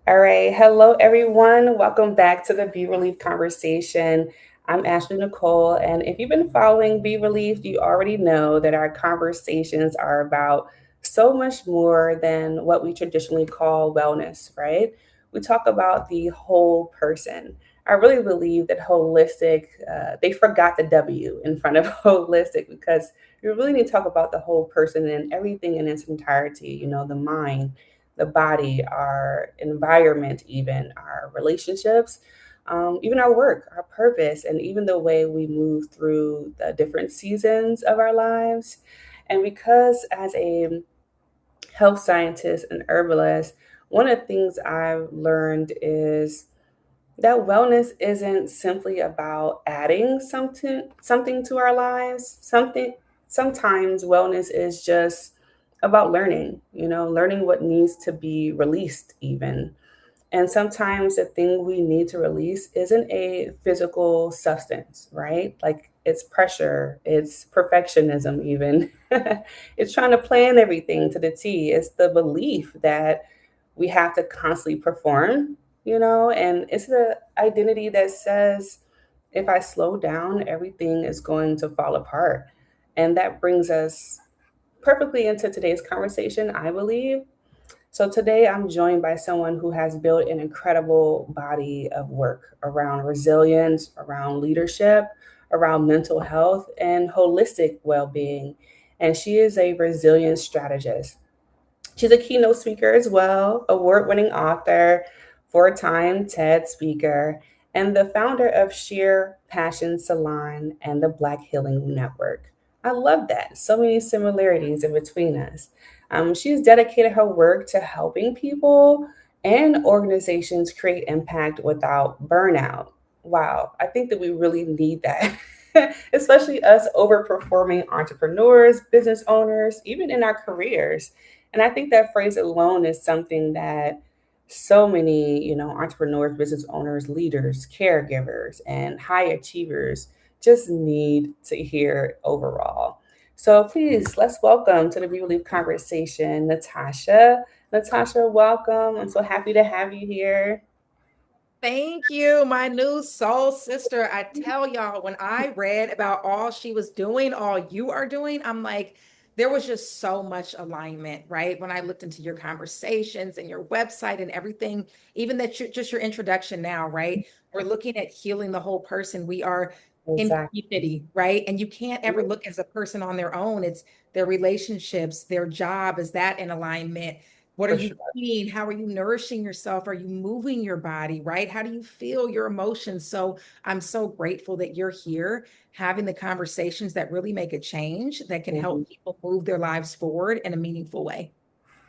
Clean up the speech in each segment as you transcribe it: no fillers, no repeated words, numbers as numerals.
All right. Hello, everyone. Welcome back to the Be Relief conversation. I'm Ashley Nicole. And if you've been following Be Relieved, you already know that our conversations are about so much more than what we traditionally call wellness, right? We talk about the whole person. I really believe that holistic, they forgot the W in front of holistic because you really need to talk about the whole person and everything in its entirety, the mind, the body, our environment, even our relationships, even our work, our purpose, and even the way we move through the different seasons of our lives. And because, as a health scientist and herbalist, one of the things I've learned is that wellness isn't simply about adding something to our lives. Sometimes wellness is just about learning, learning what needs to be released even. And sometimes the thing we need to release isn't a physical substance, right? Like it's pressure, it's perfectionism, even. It's trying to plan everything to the T. It's the belief that we have to constantly perform, and it's the identity that says, if I slow down, everything is going to fall apart. And that brings us perfectly into today's conversation, I believe. So today I'm joined by someone who has built an incredible body of work around resilience, around leadership, around mental health, and holistic well being. And she is a resilience strategist. She's a keynote speaker as well, award winning author, 4-time TED speaker, and the founder of Sheer Passion Salon and the Black Healing Network. I love that. So many similarities in between us. She's dedicated her work to helping people and organizations create impact without burnout. Wow, I think that we really need that, especially us overperforming entrepreneurs, business owners, even in our careers. And I think that phrase alone is something that so many, entrepreneurs, business owners, leaders, caregivers, and high achievers just need to hear overall. So please, let's welcome to the Be Relief conversation, Natasha. Natasha, welcome. I'm so happy to have you here. Thank you, my new soul sister. I tell y'all, when I read about all she was doing, all you are doing, I'm like, there was just so much alignment, right? When I looked into your conversations and your website and everything, even that just your introduction now, right? We're looking at healing the whole person. We are in Exactly. community, right? And you can't ever look as a person on their own. It's their relationships, their job, is that in alignment? What are For you sure. eating? How are you nourishing yourself? Are you moving your body, right? How do you feel your emotions? So I'm so grateful that you're here having the conversations that really make a change that can Mhm. help people move their lives forward in a meaningful way.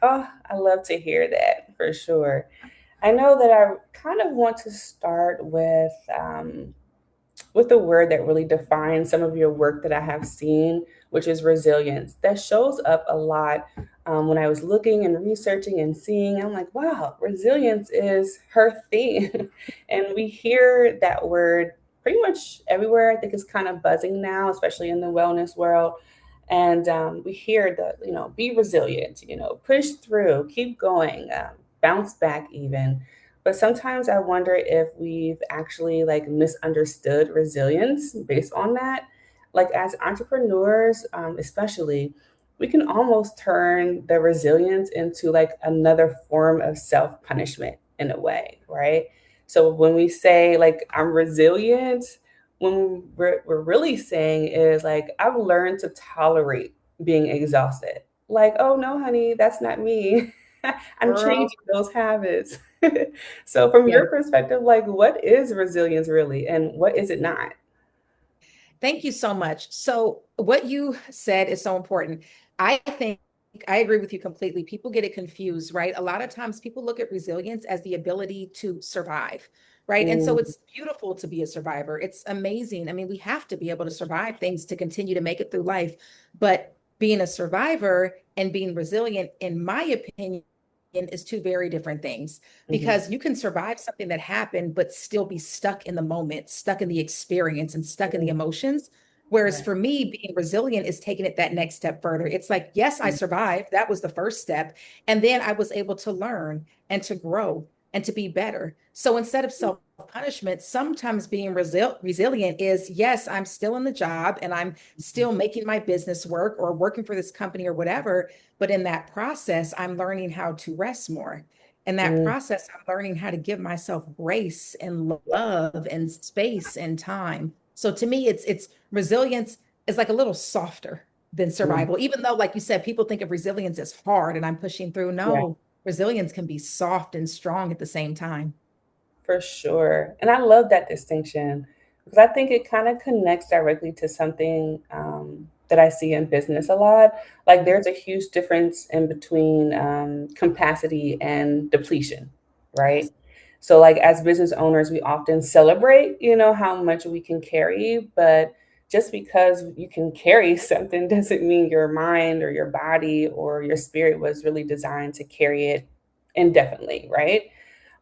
Oh, I love to hear that for sure. I know that I kind of want to start with a word that really defines some of your work that I have seen, which is resilience. That shows up a lot when I was looking and researching and seeing. I'm like, wow, resilience is her theme. And we hear that word pretty much everywhere. I think it's kind of buzzing now, especially in the wellness world. And we hear that, be resilient, push through, keep going, bounce back even. But sometimes I wonder if we've actually like misunderstood resilience based on that. Like as entrepreneurs, especially, we can almost turn the resilience into like another form of self punishment in a way, right? So when we say like I'm resilient, when we're really saying is like I've learned to tolerate being exhausted. Like, oh no, honey, that's not me. I'm Girl, changing those habits. So, from yeah. your perspective, like, what is resilience really, and what is it not? Thank you so much. So, what you said is so important. I think I agree with you completely. People get it confused, right? A lot of times people look at resilience as the ability to survive, right? And so Mm, it's beautiful to be a survivor. It's amazing. I mean, we have to be able to survive things to continue to make it through life. But being a survivor and being resilient, in my opinion, is two very different things mhm, because you can survive something that happened, but still be stuck in the moment, stuck in the experience, and stuck in the mm, emotions. Whereas right. for me, being resilient is taking it that next step further. It's like, yes, I Mm, survived. That was the first step. And then I was able to learn and to grow and to be better. So instead of self punishment, sometimes being resilient is, yes, I'm still in the job and I'm still making my business work or working for this company or whatever. But in that process, I'm learning how to rest more. In that Mm, process, I'm learning how to give myself grace and yeah. love and space and time. So to me, it's resilience is like a little softer than Mm, survival, even though, like you said, people think of resilience as hard and I'm pushing through. yeah. No, resilience can be soft and strong at the same time. For sure. And I love that distinction because I think it kind of connects directly to something that I see in business a lot. Like there's a huge difference in between capacity and depletion, right? Yes. So like as business owners, we often celebrate, how much we can carry, but just because you can carry something doesn't mean your mind or your body or your spirit was really designed to carry it indefinitely, right?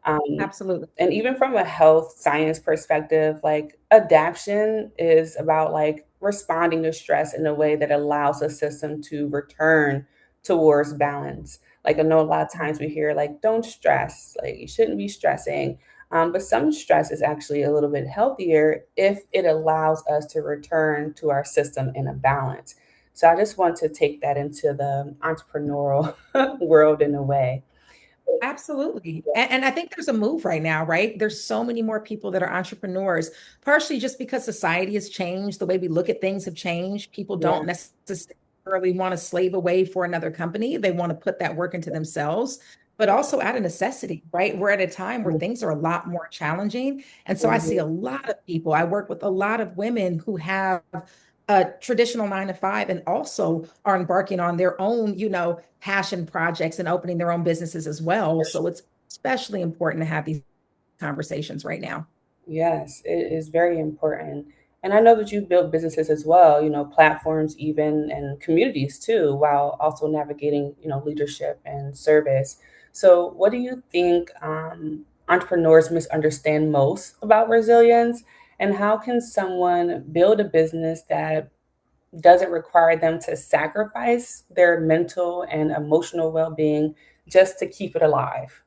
Um, Absolutely. and even from a health science perspective, like adaptation is about like responding to stress in a way that allows the system to return towards balance. Like I know a lot of times we hear like, don't stress, like you shouldn't be stressing. But some stress is actually a little bit healthier if it allows us to return to our system in a balance. So I just want to take that into the entrepreneurial world in a way. Absolutely. And I think there's a move right now, right? There's so many more people that are entrepreneurs, partially just because society has changed. The way we look at things have changed. People Yeah. don't necessarily want to slave away for another company. They want to put that work into themselves, but also out of necessity, right? We're at a time where things are a lot more challenging. And so I see a Mhm. lot of people, I work with a lot of women who have a traditional 9 to 5 and also are embarking on their own, passion projects and opening their own businesses as well. For sure. So it's especially important to have these conversations right now. Yes, it is very important. And I know that you've built businesses as well, platforms even and communities too, while also navigating, leadership and service. So what do you think entrepreneurs misunderstand most about resilience? And how can someone build a business that doesn't require them to sacrifice their mental and emotional well-being just to keep it alive?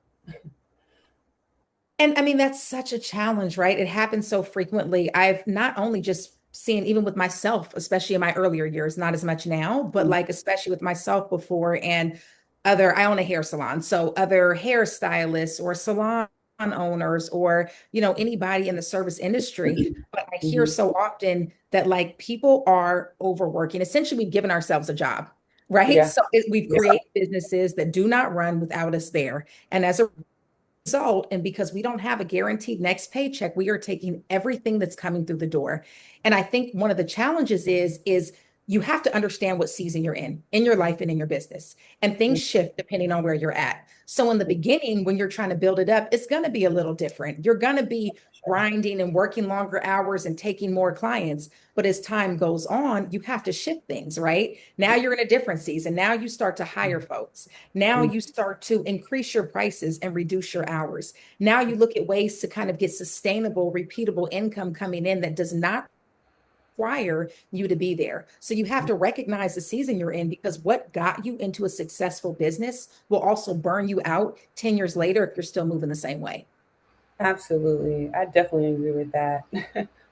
And I mean, that's such a challenge, right? It happens so frequently. I've not only just seen, even with myself, especially in my earlier years, not as much now, but like, especially with myself before and I own a hair salon. So other hairstylists or salon owners or, anybody in the service industry. But I hear Mhm. so often that like people are overworking. Essentially, we've given ourselves a job, right? Yeah. So we've Yeah. created businesses that do not run without us there. And as a result, and because we don't have a guaranteed next paycheck, we are taking everything that's coming through the door. And I think one of the challenges is you have to understand what season you're in your life and in your business, and things shift depending on where you're at. So in the beginning, when you're trying to build it up, it's going to be a little different. You're going to be Sure. grinding and working longer hours and taking more clients. But as time goes on, you have to shift things, right? Now you're in a different season. Now you start to hire folks. Now Mhm. you start to increase your prices and reduce your hours. Now you look at ways to kind of get sustainable, repeatable income coming in that does not require you to be there. So you have to recognize the season you're in, because what got you into a successful business will also burn you out 10 years later if you're still moving the same way. Absolutely. I definitely agree with that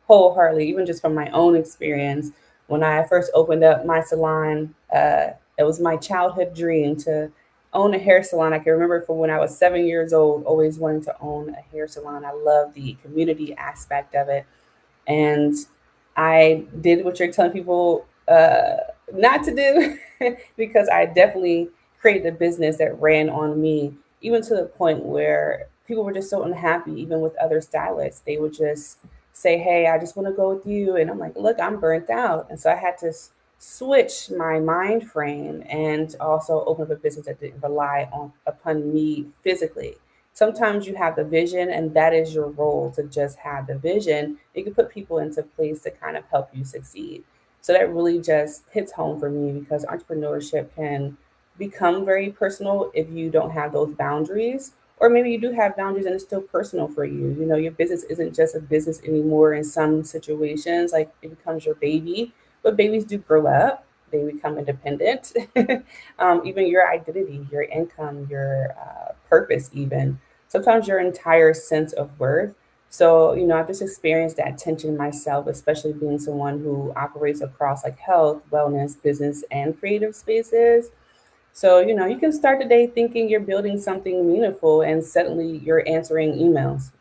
wholeheartedly, even just from my own experience. When I first opened up my salon, it was my childhood dream to own a hair salon. I can remember from when I was 7 years old, always wanting to own a hair salon. I love the community aspect of it. And I did what you're telling people not to do because I definitely created a business that ran on me, even to the point where people were just so unhappy, even with other stylists. They would just say, "Hey, I just want to go with you." And I'm like, "Look, I'm burnt out." And so I had to switch my mind frame and also open up a business that didn't rely on upon me physically. Sometimes you have the vision and that is your role, to just have the vision. You can put people into place to kind of help you succeed. So that really just hits home for me because entrepreneurship can become very personal if you don't have those boundaries, or maybe you do have boundaries and it's still personal for you. Your business isn't just a business anymore. In some situations, like it becomes your baby, but babies do grow up, they become independent. Even your identity, your income, your purpose even. sometimes your entire sense of worth. So, I've just experienced that tension myself, especially being someone who operates across like health, wellness, business, and creative spaces. So, you can start the day thinking you're building something meaningful and suddenly you're answering emails,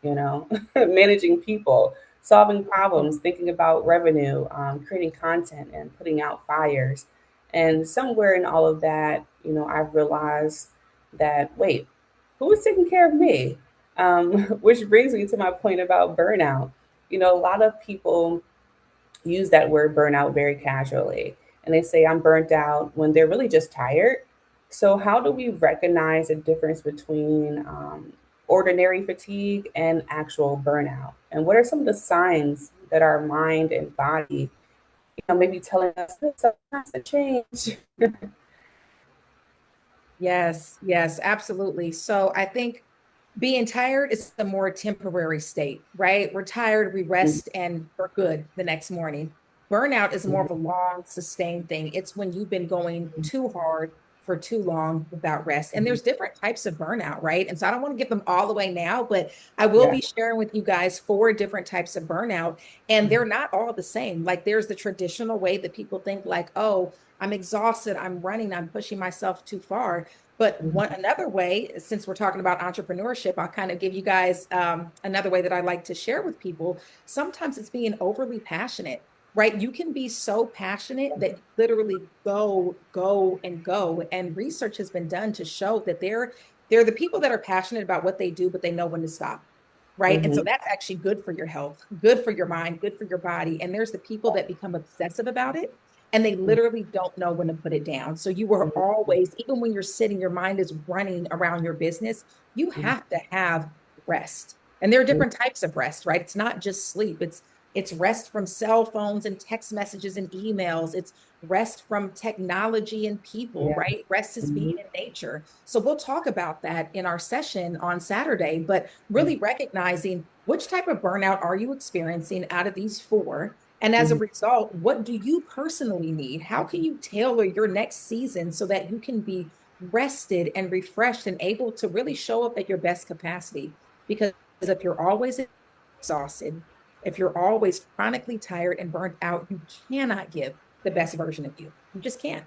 managing people, solving problems, thinking about revenue, creating content, and putting out fires. And somewhere in all of that, I've realized that, wait, who is taking care of me? Which brings me to my point about burnout. A lot of people use that word burnout very casually. And they say, I'm burnt out when they're really just tired. So, how do we recognize the difference between ordinary fatigue and actual burnout? And what are some of the signs that our mind and body, maybe telling us this has to change? Yes, yes, absolutely. So I think being tired is a more temporary state, right? We're tired, we rest, and we're good the next morning. Burnout is more of a long, sustained thing. It's when you've been going too hard for too long without rest. And there's different types of burnout, right? And so I don't want to get them all the way now, but I will Yeah. be sharing with you guys four different types of burnout, and they're not all the same. Like there's the traditional way that people think, like, oh, I'm exhausted, I'm running, I'm pushing myself too far. But one Mhm. another way, since we're talking about entrepreneurship, I'll kind of give you guys another way that I like to share with people. Sometimes it's being overly passionate, right? You can be so passionate that you literally go, go, and go. And research has been done to show that they're the people that are passionate about what they do, but they know when to stop. Right. And so Mhm. that's actually good for your health, good for your mind, good for your body. And there's the people that become obsessive about it and they literally don't know when to put it down. So you are Mhm. always, even when you're sitting, your mind is running around your business. You Mhm. have to have rest. And there are Mhm. different types of rest, right? It's not just sleep. It's rest from cell phones and text messages and emails. It's rest from technology and people, Yeah. right? Rest is being Mhm. in nature. So we'll talk about that in our session on Saturday, but really recognizing which type of burnout are you experiencing out of these four, and as a Mhm. result, what do you personally need? How can you tailor your next season so that you can be rested and refreshed and able to really show up at your best capacity? Because if you're always exhausted, if you're always chronically tired and burnt out, you cannot give the best version of you. You just can't.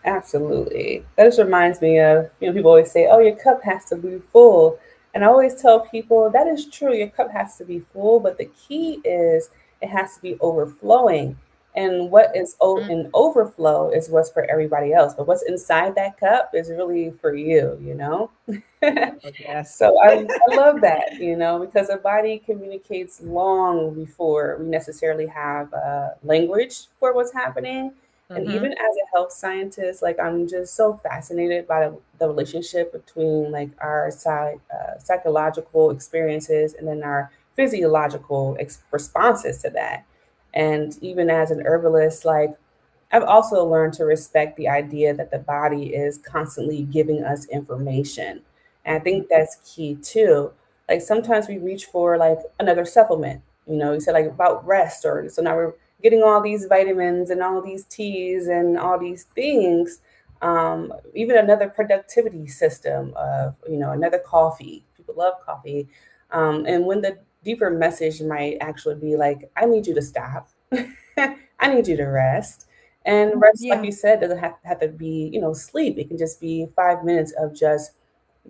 Absolutely. That just reminds me of, people always say, oh, your cup has to be full. And I always tell people that is true. Your cup has to be full, but the key is it has to be overflowing. And what is in overflow is what's for everybody else. But what's inside that cup is really for you? Oh, yes. So I love that, because the body communicates long before we necessarily have language for what's happening. And even Mm-hmm. as a health scientist, like I'm just so fascinated by the relationship between like our psychological experiences and then our physiological responses to that. And even as an herbalist, like I've also learned to respect the idea that the body is constantly giving us information. And I think that's key too. Like sometimes we reach for like another supplement, you said like about rest, or so now we're getting all these vitamins and all these teas and all these things. Even another productivity system of, another coffee. People love coffee. And when the deeper message might actually be like, I need you to stop. I need you to rest. And rest, like Yeah. you said, doesn't have to be, sleep. It can just be 5 minutes of just,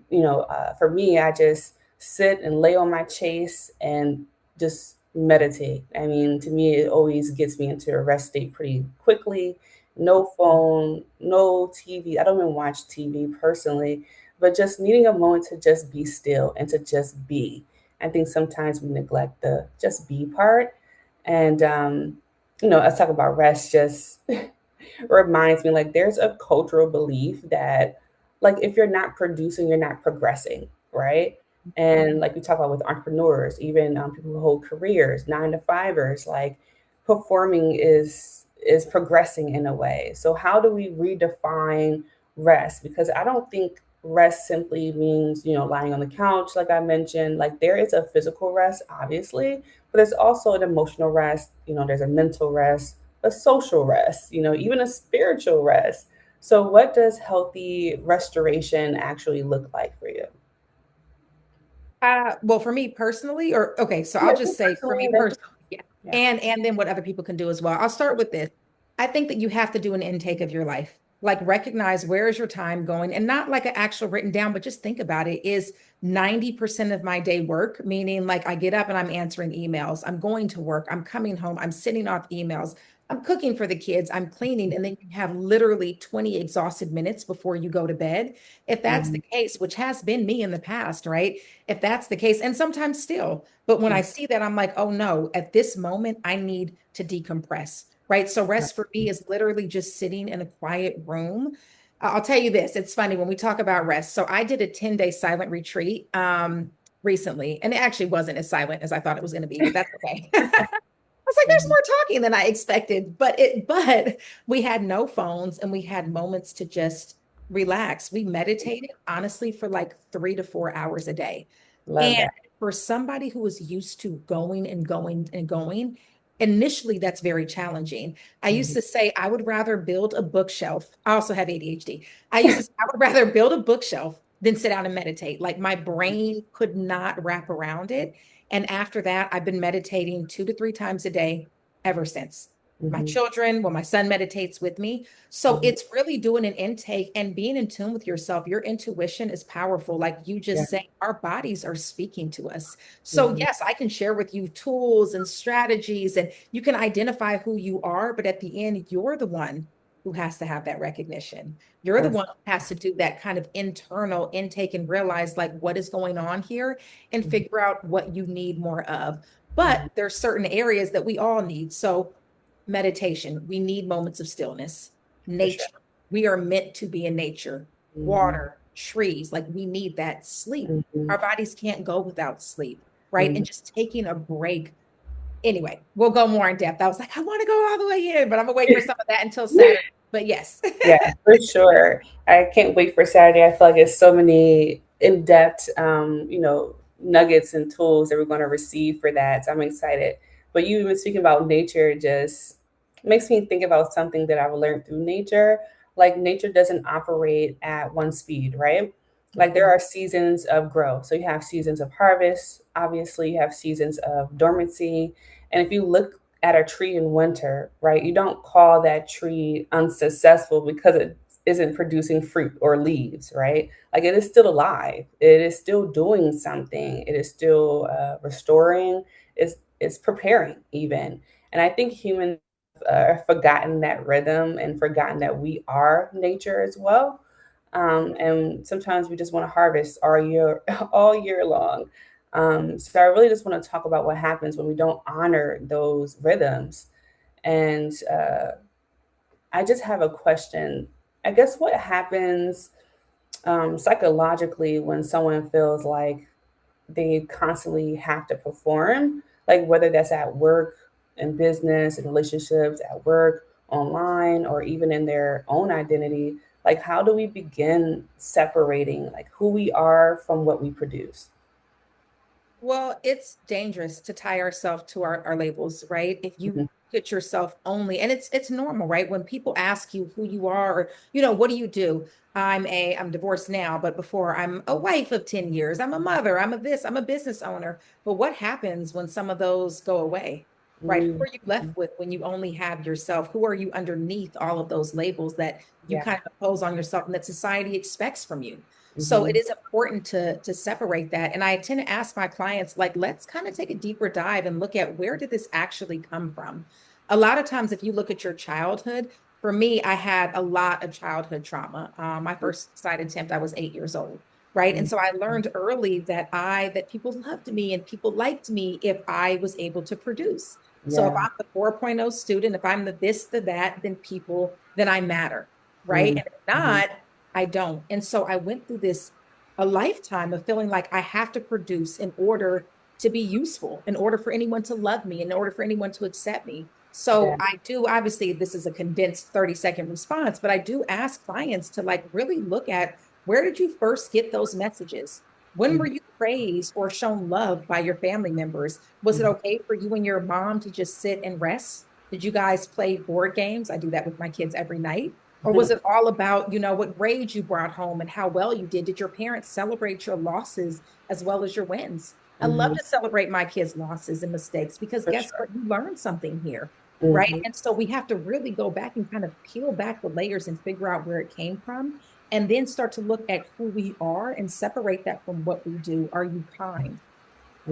for me, I just sit and lay on my chase and just meditate. I mean, to me, it always gets me into a rest state pretty quickly. No phone, no TV. I don't even watch TV personally, but just needing a moment to just be still and to just be. I think sometimes we neglect the just be part. And, us talk about rest just reminds me like there's a cultural belief that like if you're not producing, you're not progressing, right? And like we talk about with entrepreneurs, even people who hold careers, 9 to 5ers, like performing is progressing in a way. So how do we redefine rest? Because I don't think rest simply means lying on the couch, like I mentioned. Like there is a physical rest, obviously, but there's also an emotional rest. There's a mental rest, a social rest, even a spiritual rest. So, what does healthy restoration actually look like for you? Well, for me personally, or okay, so I'll Yeah, just just say for personally, me and then personally, yeah. yeah. And then what other people can do as well. I'll start with this. I think that you have to do an intake of your life. Like recognize where is your time going and not like an actual written down, but just think about it. Is 90% of my day work, meaning like I get up and I'm answering emails, I'm going to work, I'm coming home, I'm sitting off emails, I'm cooking for the kids, I'm cleaning, and then you have literally 20 exhausted minutes before you go to bed. If that's the Mhm, case, which has been me in the past, right? If that's the case, and sometimes still, but when I mhm, see that, I'm like, oh no, at this moment, I need to decompress, right? So right, rest for me is literally just sitting in a quiet room. I'll tell you this, it's funny when we talk about rest. So I did a 10-day silent retreat recently, and it actually wasn't as silent as I thought it was going to be, but that's okay. I was like, there's mhm, more talking than I expected, but we had no phones and we had moments to just relax. We meditated honestly for like 3 to 4 hours a day. love And that. for somebody who was used to going and going and going, initially that's very challenging. I used Mhm, to say I would rather build a bookshelf. I also have ADHD. I used to say I would rather build a bookshelf than sit down and meditate. Like my brain could not wrap around it. And after that, I've been meditating 2 to 3 times a day ever since. My mhm, children, well, my son meditates with me. So mhm, it's really doing an intake and being in tune with yourself. Your intuition is powerful. Like you yeah, just say, our bodies are speaking to us. So, mhm, yes, I can share with you tools and strategies, and you can identify who you are. But at the end, you're the one who has to have that recognition. You're the abs one who has to do that kind of internal intake and realize, like, what is going on here and mhm, figure out what you need more of. mhm, But there's certain areas that we all need. So meditation, we need moments of stillness. for sure. Nature, we are meant to be in nature. Mhm, Water, trees, like we need that. Sleep. mhm, Our bodies can't go without sleep, right? mhm. And just taking a break. Anyway, we'll go more in depth. I was like, I want to go all the way in, but I'm gonna wait for some of that until Saturday. But yes. Yeah, for sure. I can't wait for Saturday. I feel like it's so many in-depth, nuggets and tools that we're going to receive for that. So I'm excited. But you even speaking about nature just makes me think about something that I've learned through nature. Like nature doesn't operate at one speed, right? Like there are seasons of growth. So you have seasons of harvest. Obviously, you have seasons of dormancy. And if you look at a tree in winter, right? You don't call that tree unsuccessful because it isn't producing fruit or leaves, right? Like it is still alive. It is still doing something. It is still restoring. It's preparing even. And I think humans have forgotten that rhythm and forgotten that we are nature as well. And sometimes we just want to harvest all year long. So I really just want to talk about what happens when we don't honor those rhythms. And I just have a question. I guess what happens psychologically when someone feels like they constantly have to perform, like whether that's at work, in business, in relationships, at work, online, or even in their own identity. Like, how do we begin separating like who we are from what we produce? Well, it's dangerous to tie ourselves to our labels, right? If you Mhm, put yourself only, and it's normal, right? When people ask you who you are, or what do you do? I'm divorced now, but before I'm a wife of 10 years, I'm a mother, I'm a this, I'm a business owner. But what happens when some of those go away? Right? Who mhm, are you left with when you only have yourself? Who are you underneath all of those labels that you yeah. kind of impose on yourself and that society expects from you? So it Mhm, is important to separate that. And I tend to ask my clients, like, let's kind of take a deeper dive and look at where did this actually come from? A lot of times, if you look at your childhood, for me, I had a lot of childhood trauma. My first suicide attempt, I was 8 years old, right? And mhm, so I learned early that people loved me and people liked me if I was able to produce. So if yeah. I'm the 4.0 student, if I'm the this, the that, then I matter, right? Mhm, And if mhm, not, I don't. And so I went through a lifetime of feeling like I have to produce in order to be useful, in order for anyone to love me, in order for anyone to accept me. So yeah. I do, obviously, this is a condensed 30-second response, but I do ask clients to like really look at, where did you first get those messages? When were Mhm, you praised or shown love by your family members? Was it mhm, okay for you and your mom to just sit and rest? Did you guys play board games? I do that with my kids every night. Or was it all about, what grades you brought home and how well you did? Did your parents celebrate your losses as well as your wins? I love Hmm. to celebrate my kids' losses and mistakes because For guess what? sure. You learned something here, right? Hmm. And so we have to really go back and kind of peel back the layers and figure out where it came from, and then start to look at who we are and separate that from what we do. Are you kind?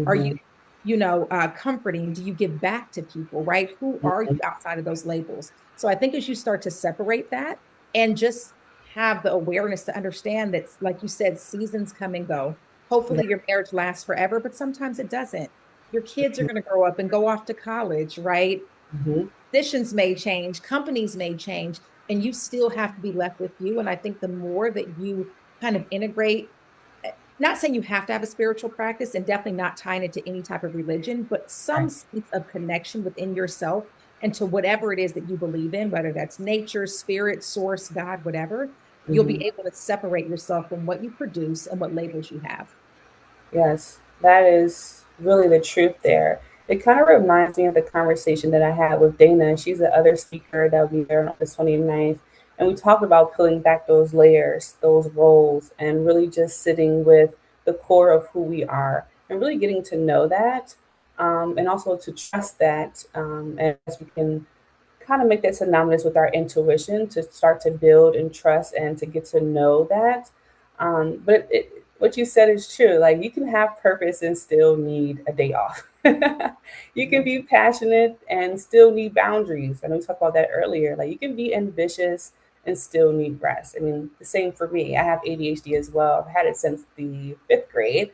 Are you, Hmm. comforting? Do you give back to people, right? Who are you outside of those labels? So I think as you start to separate that and just have the awareness to understand that, like you said, seasons come and go. Yeah. Hopefully your marriage lasts forever, but sometimes it doesn't. Your kids are going to grow up and go off to college, right? Hmm. Positions may change, companies may change, and you still have to be left with you. And I think the more that you kind of integrate, not saying you have to have a spiritual practice and definitely not tying it to any type of religion, but some Right. sense of connection within yourself and to whatever it is that you believe in, whether that's nature, spirit, source, God, whatever, you'll Hmm. be able to separate yourself from what you produce and what labels you have. Yes, that is really the truth there. It kind of reminds me of the conversation that I had with Dana. She's the other speaker that'll be there on the 29th. And we talked about peeling back those layers, those roles, and really just sitting with the core of who we are and really getting to know that, and also to trust that, as we can kind of make that synonymous with our intuition to start to build and trust and to get to know that. What you said is true. Like you can have purpose and still need a day off. You can be passionate and still need boundaries. I know we talked about that earlier. Like you can be ambitious and still need rest. I mean, the same for me. I have ADHD as well. I've had it since the fifth grade.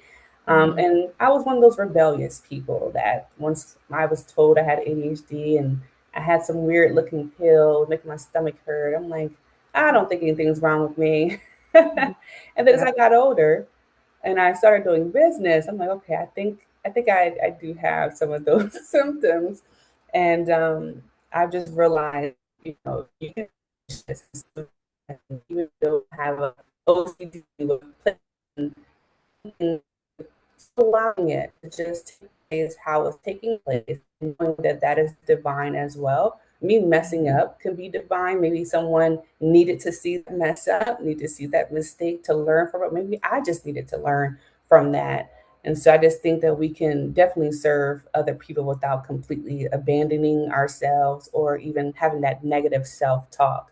Mhm. And I was one of those rebellious people that once I was told I had ADHD and I had some weird looking pill making my stomach hurt. I'm like, I don't think anything's wrong with me. Mhm. And then as Yeah. I got older and I started doing business, I'm like, okay, I think I do have some of those symptoms. And I've just realized, you can even though I have a OCD with allowing it to just take place how it's taking place, and knowing that that is divine as well. Me messing up can be divine. Maybe someone needed to see that mess up, need to see that mistake to learn from it. Maybe I just needed to learn from that. And so I just think that we can definitely serve other people without completely abandoning ourselves or even having that negative self talk.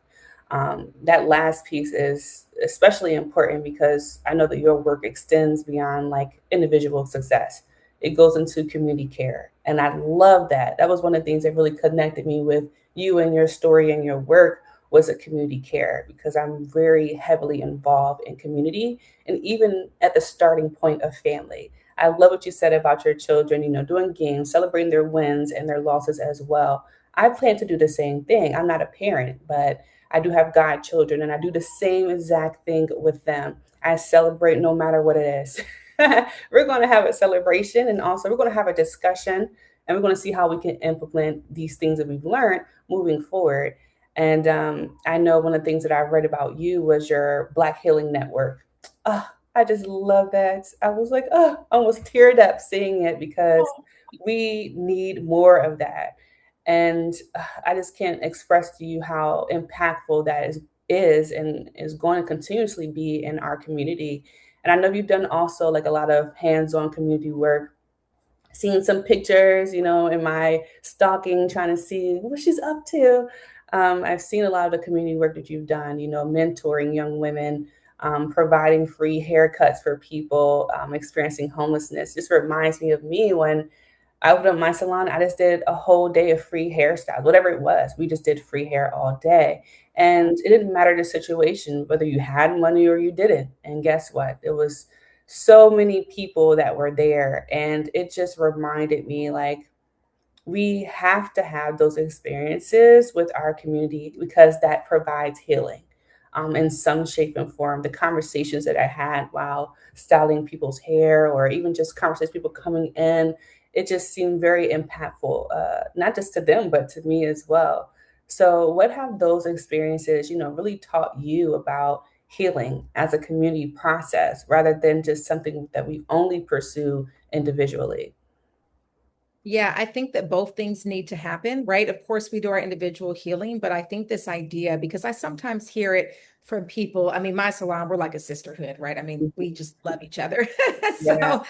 That last piece is especially important because I know that your work extends beyond like individual success. It goes into community care. And I love that. That was one of the things that really connected me with you and your story and your work was a community care because I'm very heavily involved in community and even at the starting point of family. I love what you said about your children, doing games, celebrating their wins and their losses as well. I plan to do the same thing. I'm not a parent, but I do have godchildren, and I do the same exact thing with them. I celebrate no matter what it is. We're going to have a celebration, and also we're going to have a discussion, and we're going to see how we can implement these things that we've learned moving forward. And I know one of the things that I read about you was your Black Healing Network. Oh, I just love that. I was like, oh, almost teared up seeing it because we need more of that. And I just can't express to you how impactful that is and is going to continuously be in our community. And I know you've done also like a lot of hands-on community work, seeing some pictures, in my stalking, trying to see what she's up to. I've seen a lot of the community work that you've done, mentoring young women, providing free haircuts for people experiencing homelessness. Just reminds me of me when I opened up my salon. I just did a whole day of free hairstyles, whatever it was. We just did free hair all day. And it didn't matter the situation, whether you had money or you didn't. And guess what? It was so many people that were there. And it just reminded me like, we have to have those experiences with our community because that provides healing in some shape and form. The conversations that I had while styling people's hair, or even just conversations, people coming in, it just seemed very impactful, not just to them, but to me as well. So, what have those experiences, really taught you about healing as a community process rather than just something that we only pursue individually? Yeah, I think that both things need to happen, right? Of course, we do our individual healing, but I think this idea, because I sometimes hear it from people. I mean, my salon, we're like a sisterhood, right? I mean, we just love each other. Yeah. So,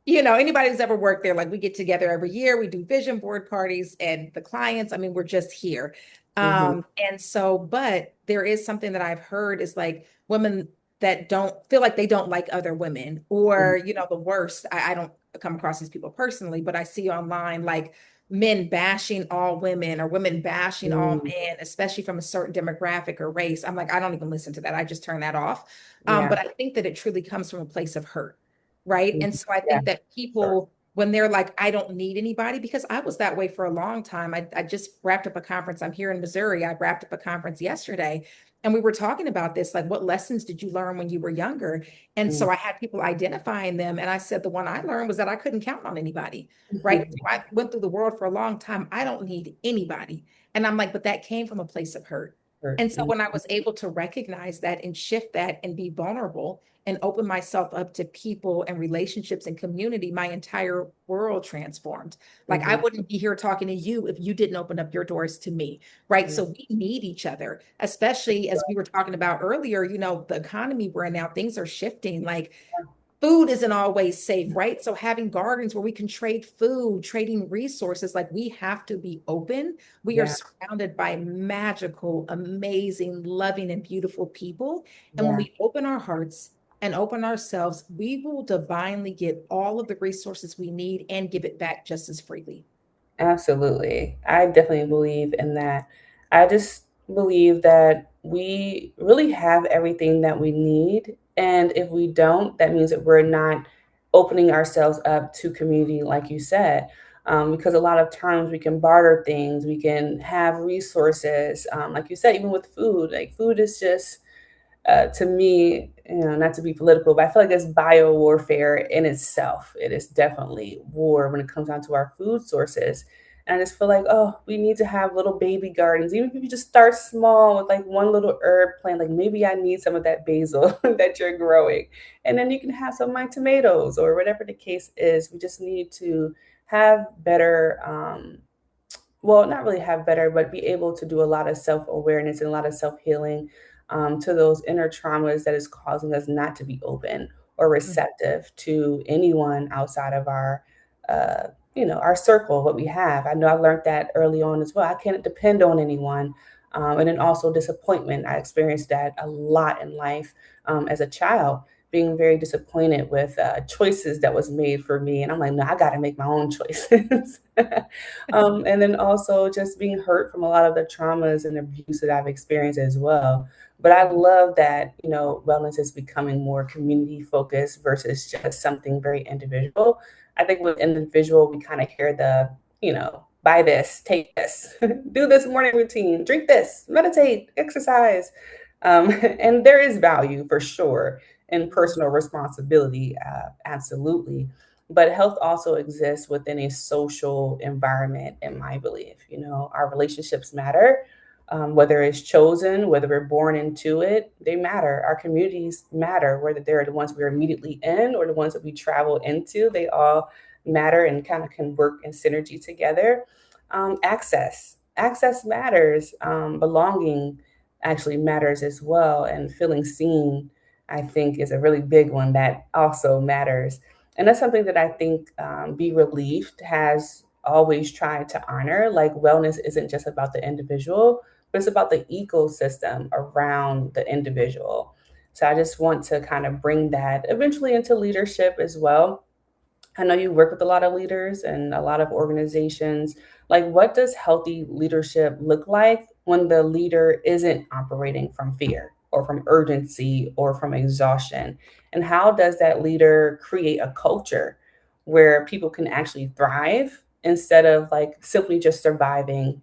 anybody who's ever worked there, like we get together every year, we do vision board parties, and the clients, I mean, we're just here. Hmm. And so, but there is something that I've heard is like women that don't feel like they don't like other women, or, the worst. I don't come across these people personally, but I see online like men bashing all women or women bashing all Mm. men, especially from a certain demographic or race. I'm like, I don't even listen to that. I just turn that off. Yeah. But I think that it truly comes from a place of hurt, right? Mhm. And so I Yeah. think that Sure. people, when they're like, I don't need anybody, because I was that way for a long time. I just wrapped up a conference. I'm here in Missouri. I wrapped up a conference yesterday. And we were talking about this, like, what lessons did you learn when you were younger? And Mm. so I had people identifying them. And I said, the one I learned was that I couldn't count on anybody, right? So I went through the world for a long time. I don't need anybody. And I'm like, but that came from a place of hurt. Sure. And so when I was able to recognize that and shift that and be vulnerable and open myself up to people and relationships and community, my entire world transformed. Like I Mhm. wouldn't be here talking to you if you didn't open up your doors to me, right? Yeah. So we need each other, especially as we were talking about earlier, the economy we're in now, things are shifting. Like food isn't always safe, right? So having gardens where we can trade food, trading resources, like we have to be open. We are Yeah. surrounded by magical, amazing, loving, and beautiful people. And when Yeah. we open our hearts and open ourselves, we will divinely get all of the resources we need and give it back just as freely. Absolutely. I definitely believe in that. I just believe that we really have everything that we need. And if we don't, that means that we're not opening ourselves up to community, like you said. Because a lot of times we can barter things, we can have resources. Like you said, even with food, like food is just to me, not to be political, but I feel like it's bio warfare in itself. It is definitely war when it comes down to our food sources. And I just feel like, oh, we need to have little baby gardens. Even if you just start small with like one little herb plant, like maybe I need some of that basil that you're growing. And then you can have some of my tomatoes or whatever the case is. We just need to have better well, not really have better, but be able to do a lot of self awareness and a lot of self healing to those inner traumas that is causing us not to be open or receptive to anyone outside of our, uh, our circle, what we have. I know I learned that early on as well. I can't depend on anyone. And then also disappointment. I experienced that a lot in life as a child, being very disappointed with choices that was made for me. And I'm like, no, I got to make my own choices. And then also just being hurt from a lot of the traumas and abuse that I've experienced as well. But I love that, wellness is becoming more community focused versus just something very individual. I think with individual, we kind of hear the, buy this, take this, do this morning routine, drink this, meditate, exercise. And there is value for sure in personal responsibility, absolutely. But health also exists within a social environment, in my belief. Our relationships matter, whether it's chosen, whether we're born into it, they matter. Our communities matter, whether they're the ones we're immediately in or the ones that we travel into, they all matter and kind of can work in synergy together. Access matters. Belonging actually matters as well. And feeling seen, I think, is a really big one that also matters. And that's something that I think BeReleafed has always tried to honor. Like, wellness isn't just about the individual, but it's about the ecosystem around the individual. So I just want to kind of bring that eventually into leadership as well. I know you work with a lot of leaders and a lot of organizations. Like, what does healthy leadership look like when the leader isn't operating from fear or from urgency or from exhaustion? And how does that leader create a culture where people can actually thrive instead of like simply just surviving?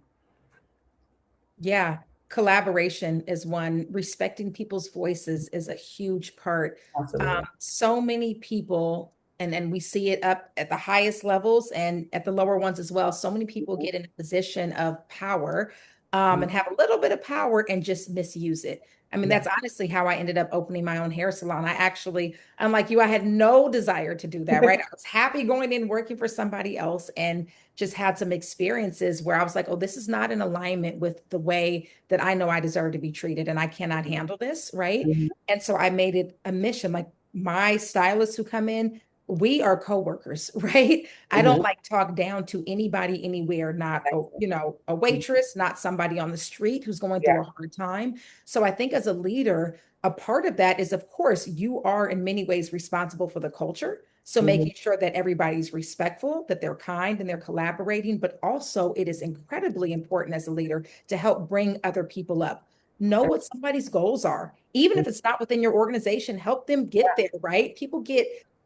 Yeah, collaboration is one. Respecting people's voices is a huge part. Absolutely. So many people, and we see it up at the highest levels and at the lower ones as well. So many people get in a position of power, Mhm. and have a little bit of power and just misuse it. I mean, Yeah. that's honestly how I ended up opening my own hair salon. I'm like you, I had no desire to do that, right? I was happy going in working for somebody else and just had some experiences where I was like, oh, this is not in alignment with the way that I know I deserve to be treated and I cannot handle this, right? Mhm. And so I made it a mission. Like my stylists who come in, we are coworkers, right? I don't Mhm. like talk down to anybody anywhere, not a Mhm. waitress, not somebody on the street who's going through Yeah. a hard time. So I think as a leader, a part of that is, of course, you are in many ways responsible for the culture. So Mhm. making sure that everybody's respectful, that they're kind and they're collaborating, but also it is incredibly important as a leader to help bring other people up. Know what somebody's goals are. Even Mhm. if it's not within your organization, help them get there, right?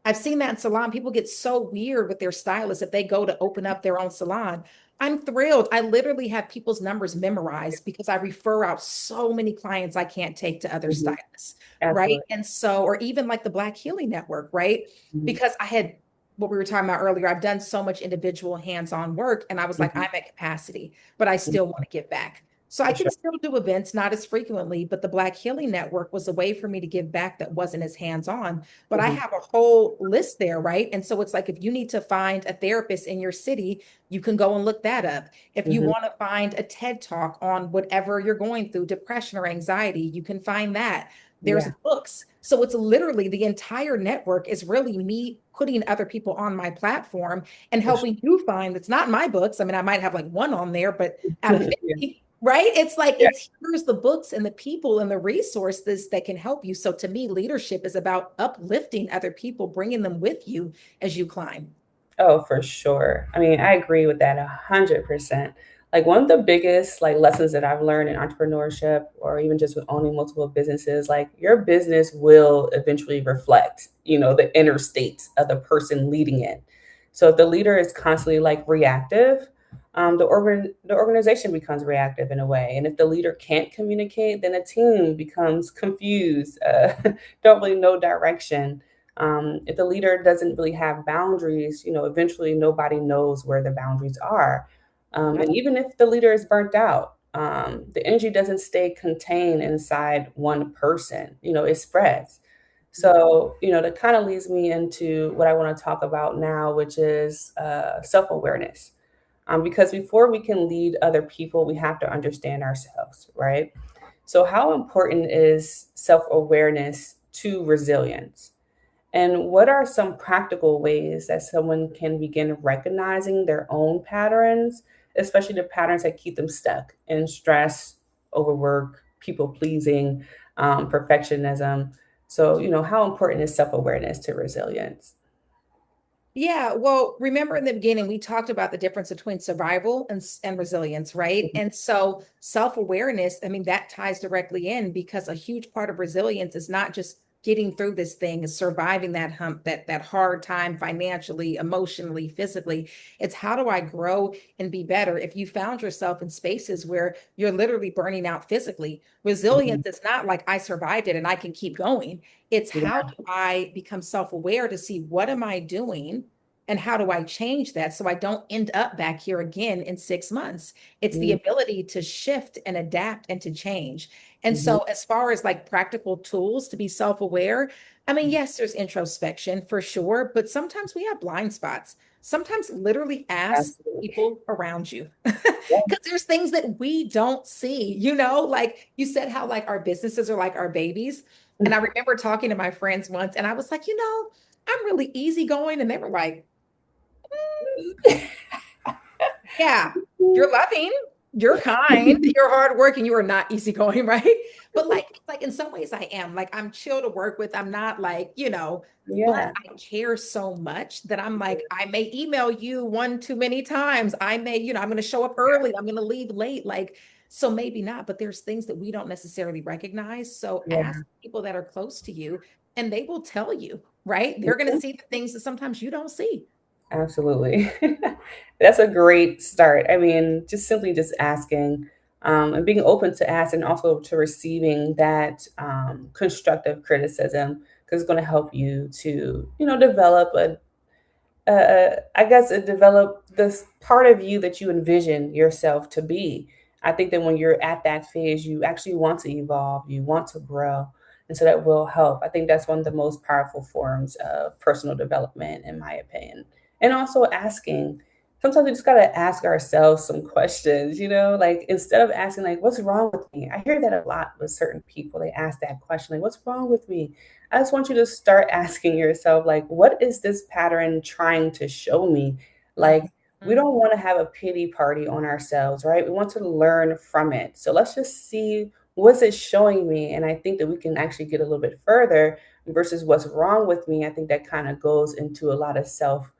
I've seen that in salon. People get so weird with their stylist if they go to open up their own salon. I'm thrilled. I literally have people's numbers memorized because I refer out so many clients I can't take to other Mhm. stylists, right? Absolutely. And so, or even like the Black Healing Network, right? Mhm. Because I had what we were talking about earlier, I've done so much individual hands-on work, and I was like, Mhm. I'm at capacity, but I Mhm. still want to give back. So I For can sure. still do events, not as frequently, but the Black Healing Network was a way for me to give back that wasn't as hands-on. But I Mhm. have a whole list there, right? And so it's like if you need to find a therapist in your city, you can go and look that up. If you Mhm. want to find a TED talk on whatever you're going through, depression or anxiety, you can find that. There's Yeah. books. So it's literally the entire network is really me putting other people on my platform and For sure. helping you find it's not my books. I mean, I might have like one on there, but out of Yeah. 50, right? It's like Yeah. it's here's the books and the people and the resources that can help you. So to me, leadership is about uplifting other people, bringing them with you as you climb. Oh, for sure. I mean, I agree with that 100%. Like one of the biggest like lessons that I've learned in entrepreneurship or even just with owning multiple businesses, like your business will eventually reflect, the inner state of the person leading it. So if the leader is constantly like reactive, the organization becomes reactive in a way. And if the leader can't communicate, then a team becomes confused, don't really know direction. If the leader doesn't really have boundaries, eventually nobody knows where the boundaries are. Yep. And even if the leader is burnt out, the energy doesn't stay contained inside one person, it spreads. So, that kind of leads me into what I want to talk about now, which is self awareness. Because before we can lead other people, we have to understand ourselves, right? So, how important is self awareness to resilience? And what are some practical ways that someone can begin recognizing their own patterns, especially the patterns that keep them stuck in stress, overwork, people pleasing, perfectionism? So, how important is self awareness to resilience? Yeah, well, remember in the beginning, we talked about the difference between survival and resilience, right? Mhm. And so self-awareness, I mean, that ties directly in because a huge part of resilience is not just getting through this thing, is surviving that hump, that hard time financially, emotionally, physically. It's how do I grow and be better? If you found yourself in spaces where you're literally burning out physically, Mhm. resilience is not like I survived it and I can keep going. It's how Yeah. do I become self-aware to see what am I doing and how do I change that so I don't end up back here again in 6 months? It's the Mhm. ability to shift and adapt and to change. And Mhm. so, as far as like practical tools to be self aware, I mean, yes, there's introspection for sure, but sometimes we have blind spots. Sometimes literally ask Absolutely. people around you Yeah. because there's things that we don't see, like you said, how like our businesses are like our babies. And I remember talking to my friends once and I was like, I'm really easygoing. And they were like, yeah, you're loving, you're kind, you're hardworking, you are not easygoing, right? But like in some ways I am. Like I'm chill to work with. I'm not like, but Yeah. I care so much that I'm like, I may email you one too many times. I may, I'm gonna show up early, I'm gonna leave late. Like, so maybe not, but there's things that we don't necessarily recognize. So ask Yeah. people that are close to you and they will tell you, right? They're gonna Mhm. see the things that sometimes you don't see. Absolutely. That's a great start. I mean, just simply just asking and being open to ask and also to receiving that constructive criticism because it's going to help you to, develop I guess, develop this part of you that you envision yourself to be. I think that when you're at that phase, you actually want to evolve, you want to grow. And so that will help. I think that's one of the most powerful forms of personal development, in my opinion. And also asking. Sometimes we just got to ask ourselves some questions, like instead of asking, like, what's wrong with me? I hear that a lot with certain people. They ask that question, like, what's wrong with me? I just want you to start asking yourself, like, what is this pattern trying to show me? Like, we Mhm. don't want to have a pity party on ourselves, right? We want to learn from it. So let's just see what's it showing me. And I think that we can actually get a little bit further versus what's wrong with me. I think that kind of goes into a lot of self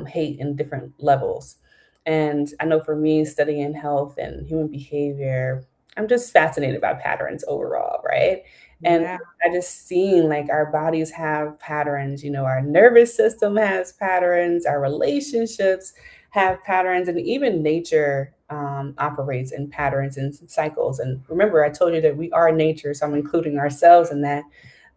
hate in different levels. And I know for me, studying health and human behavior, I'm just fascinated by patterns overall, right? And Yeah. I just seen like our bodies have patterns, our nervous system has patterns, our relationships have patterns, and even nature operates in patterns and cycles. And remember, I told you that we are nature, so I'm including ourselves in that.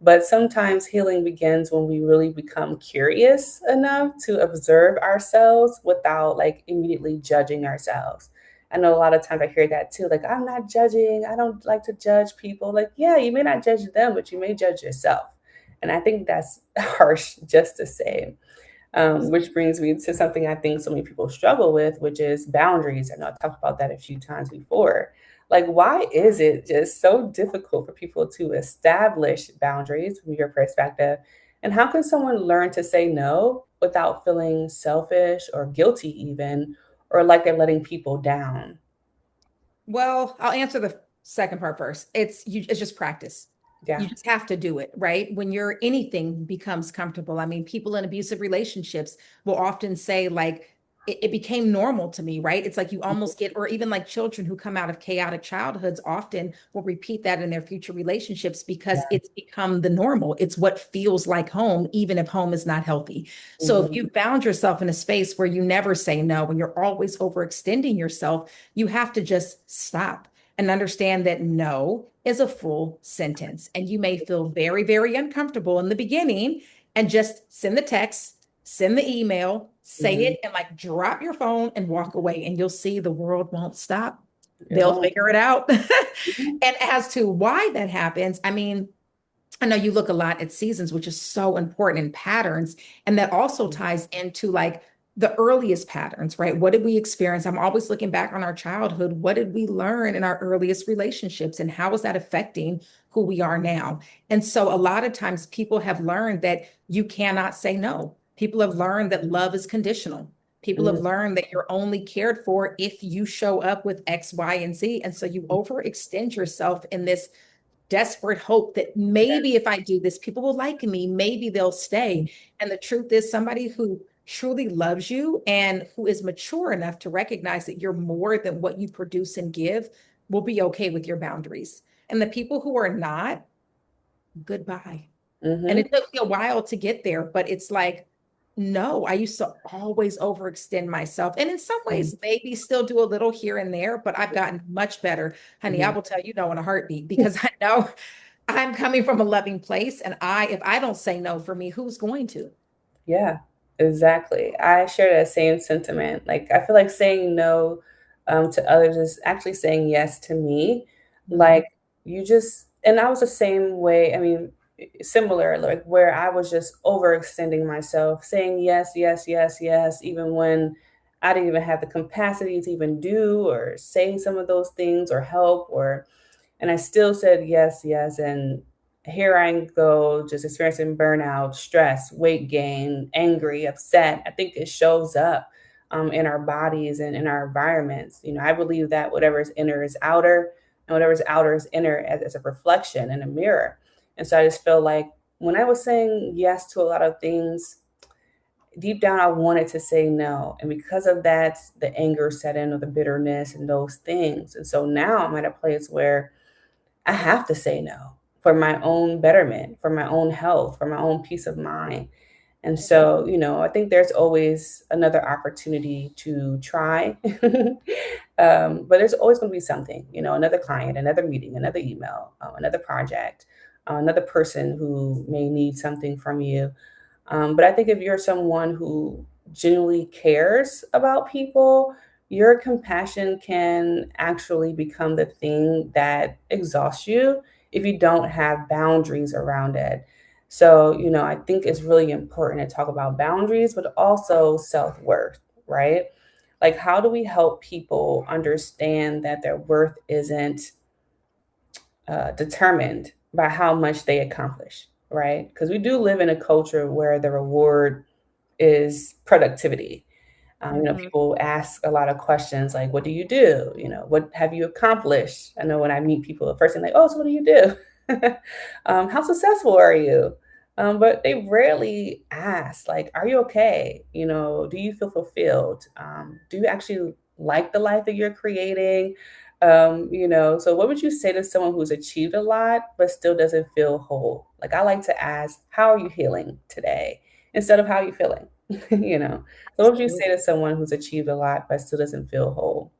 But sometimes healing begins when we really become curious enough to observe ourselves without like immediately judging ourselves. I know a lot of times I hear that too, like, I'm not judging. I don't like to judge people. Like, yeah, you may not judge them, but you may judge yourself. And I think that's harsh just to say. Which brings me to something I think so many people struggle with, which is boundaries. I know I talked about that a few times before. Like, why is it just so difficult for people to establish boundaries from your perspective? And how can someone learn to say no without feeling selfish or guilty, even, or like they're letting people down? Well, I'll answer the second part first. It's just practice. Yeah. You just have to do it, right? When you're anything becomes comfortable. I mean, people in abusive relationships will often say, like, it became normal to me, right? It's like you almost get, or even like children who come out of chaotic childhoods often will repeat that in their future relationships because Yeah. it's become the normal. It's what feels like home, even if home is not healthy. So if Mhm. you found yourself in a space where you never say no, when you're always overextending yourself, you have to just stop and understand that no is a full sentence. And you may feel very, very uncomfortable in the beginning and just send the text, send the email, say Mhm. it, and like drop your phone and walk away. And you'll see the world won't stop. It They'll won't. figure it out. Mhm. And as to why that happens, I mean, I know you look a lot at seasons, which is so important in patterns. And that also ties into like the earliest patterns, right? What did we experience? I'm always looking back on our childhood. What did we learn in our earliest relationships? And how is that affecting who we are now? And so a lot of times people have learned that you cannot say no. People have learned that love is conditional. People have Mhm. learned that you're only cared for if you show up with X, Y, and Z. And so you overextend yourself in this desperate hope that maybe if I do this, people will like me, maybe they'll stay. And the truth is, somebody who truly loves you and who is mature enough to recognize that you're more than what you produce and give will be okay with your boundaries. And the people who are not, goodbye. And Mhm. it took me a while to get there, but it's like, no, I used to always overextend myself. And in some Mhm. ways, maybe still do a little here and there, but I've gotten much better. Honey, I Mhm. will tell you no in a heartbeat because I know I'm coming from a loving place. And if I don't say no for me, who's going to? Yeah, exactly. I share that same sentiment. Like, I feel like saying no to others is actually saying yes to me. Mhm. Like, and I was the same way. I mean, similar, like where I was just overextending myself, saying yes, yes, yes, yes, even when I didn't even have the capacity to even do or say some of those things or help or and I still said yes, yes. And here I go, just experiencing burnout, stress, weight gain, angry, upset. I think it shows up in our bodies and in our environments. I believe that whatever is inner is outer, and whatever is outer is inner as a reflection in a mirror. And so I just feel like when I was saying yes to a lot of things, deep down I wanted to say no. And because of that, the anger set in or the bitterness and those things. And so now I'm at a place where I have to say no for my own betterment, for my own health, for my own peace of mind. And so, I think there's always another opportunity to try. But there's always going to be something, another client, another meeting, another email, another project, another person who may need something from you. But I think if you're someone who genuinely cares about people, your compassion can actually become the thing that exhausts you if you don't have boundaries around it. So, I think it's really important to talk about boundaries, but also self worth, right? Like, how do we help people understand that their worth isn't determined by how much they accomplish, right? Because we do live in a culture where the reward is productivity. Mhm. People ask a lot of questions like, "What do you do? What have you accomplished?" I know when I meet people, the first thing like, "Oh, so what do you do? How successful are you?" But they rarely ask like, "Are you okay? Do you feel fulfilled? Do you actually like the life that you're creating?" So what would you say to someone who's achieved a lot but still doesn't feel whole? Like I like to ask, "How are you healing today?" instead of "How are you feeling?" you know. So what would you say to someone who's achieved a lot but still doesn't feel whole?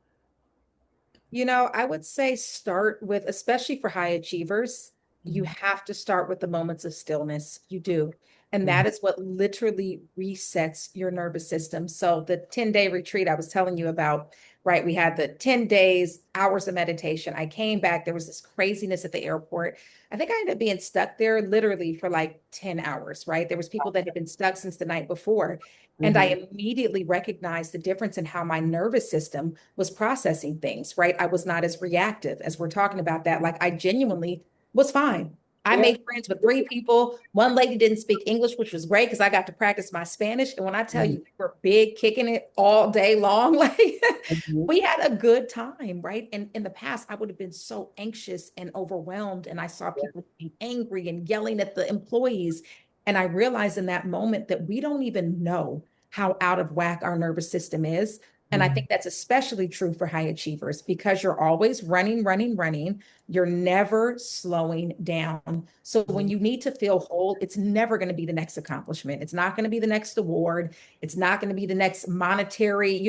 I would say start with, especially for high achievers, you Mhm, have to start with the moments of stillness. You do. And mhm, that is what literally resets your nervous system. So the 10-day retreat I was telling you about, right? We had the 10 days, hours of meditation. I came back. There was this craziness at the airport. I think I ended up being stuck there literally for like 10 hours, right? There was people that had been stuck since the night before. And I mhm, immediately recognized the difference in how my nervous system was processing things, right? I was not as reactive as we're talking about that. Like I genuinely was fine. I yeah, made friends with three people. One lady didn't speak English, which was great because I got to practice my Spanish. And when I tell mhm, you, we were big kicking it all day long, like mhm, we had a good time, right? And in the past, I would have been so anxious and overwhelmed. And I saw yeah, people being angry and yelling at the employees. And I realized in that moment that we don't even know how out of whack our nervous system is. And I mhm, think that's especially true for high achievers because you're always running, running, running. You're never slowing down. So when mhm, you need to feel whole, it's never going to be the next accomplishment. It's not going to be the next award. It's not going to be the next monetary,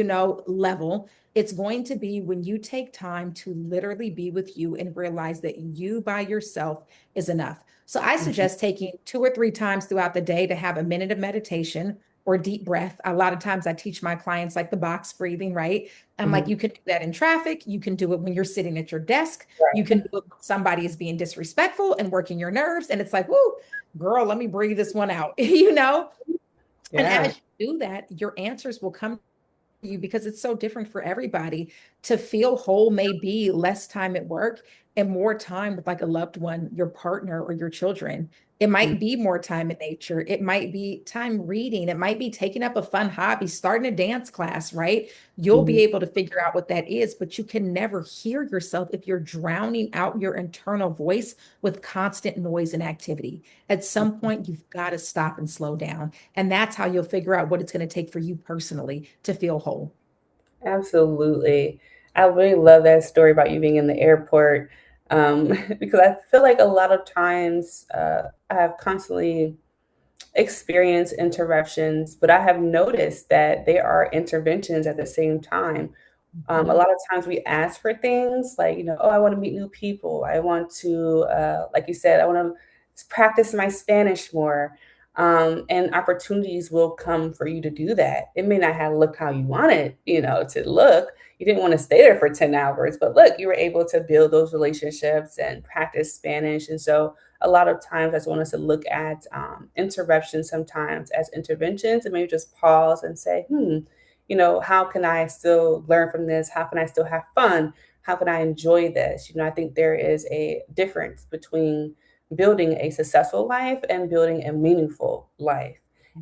level. It's going to be when you take time to literally be with you and realize that you by yourself is enough. So I mhm, suggest taking 2 or 3 times throughout the day to have a minute of meditation or deep breath. A lot of times I teach my clients like the box breathing, right? I'm like, mhm. you can do that in traffic. You can do it when you're sitting at your desk. You Right. can do it when somebody is being disrespectful and working your nerves. And it's like, whoo, girl, let me breathe this one out, you know? And Yeah. as you do that, your answers will come you because it's so different for everybody. To feel whole may be less time at work and more time with like a loved one, your partner or your children. It Mhm, might be more time in nature. It might be time reading. It might be taking up a fun hobby, starting a dance class, right? You'll mhm. be able to figure out what that is, but you can never hear yourself if you're drowning out your internal voice with constant noise and activity. At some point, you've got to stop and slow down. And that's how you'll figure out what it's going to take for you personally to feel whole. Absolutely. I really love that story about you being in the airport, because I feel like a lot of times I have constantly experienced interruptions, but I have noticed that there are interventions at the same time. A Mhm. lot of times we ask for things like, "Oh, I want to meet new people. I want to, like you said, I want to practice my Spanish more." And opportunities will come for you to do that. It may not have looked how you wanted, to look. You didn't want to stay there for 10 hours, but look, you were able to build those relationships and practice Spanish. And so a lot of times I just want us to look at interruptions sometimes as interventions and maybe just pause and say, how can I still learn from this? How can I still have fun? How can I enjoy this? I think there is a difference between building a successful life and building a meaningful life.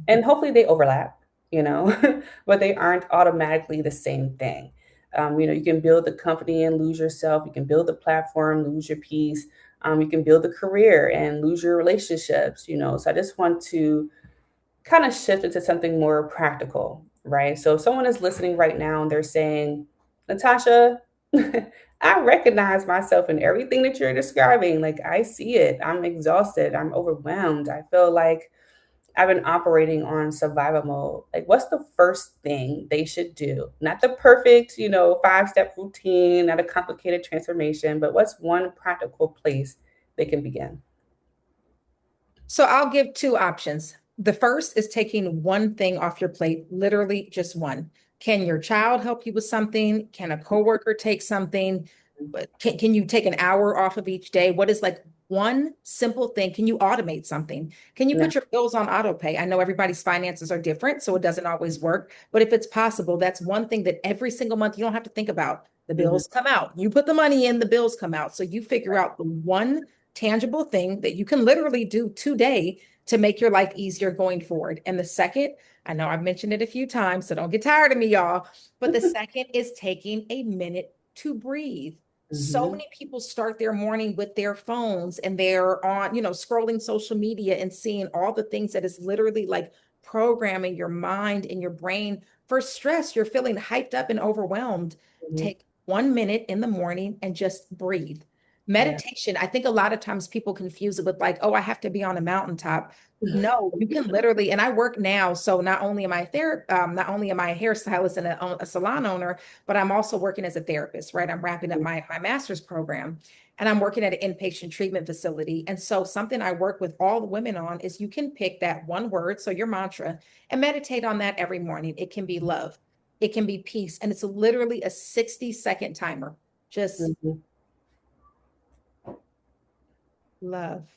And hopefully they overlap, but they aren't automatically the same thing. You can build the company and lose yourself. You can build the platform, lose your peace. You can build a career and lose your relationships, So I just want to kind of shift into something more practical, right? So if someone is listening right now and they're saying, Natasha, I recognize myself in everything that you're describing. Like I see it. I'm exhausted. I'm overwhelmed. I feel like I've been operating on survival mode. Like, what's the first thing they should do? Not the perfect, 5-step routine, not a complicated transformation, but what's one practical place they can begin? So I'll give two options. The first is taking one thing off your plate, literally just one. Can your child help you with something? Can a coworker take something? But can you take an hour off of each day? What is like one simple thing? Can you automate something? Can you Yeah. put your bills on auto pay? I know everybody's finances are different, so it doesn't always work. But if it's possible, that's one thing that every single month you don't have to think about. The Mhm. bills come out. You put the money in, the bills come out. So you figure out the one tangible thing that you can literally do today to make your life easier going forward. And the second, I know I've mentioned it a few times, so don't get tired of me, y'all. But the second is taking a minute to breathe. So Mhm. many people start their morning with their phones and they're on, scrolling social media and seeing all the things that is literally like programming your mind and your brain for stress. You're feeling hyped up and overwhelmed. Mhm. Take 1 minute in the morning and just breathe. Yeah. Meditation, I think a lot of times people confuse it with like, oh, I have to be on a mountaintop. No, you can literally, and I work now. So not only am I a hairstylist and a salon owner, but I'm also working as a therapist, right? I'm wrapping up my master's program and I'm working at an inpatient treatment facility. And so something I work with all the women on is you can pick that one word, so your mantra, and meditate on that every morning. It can be love, it can be peace, and it's literally a 60-second timer. Just Mhm. love,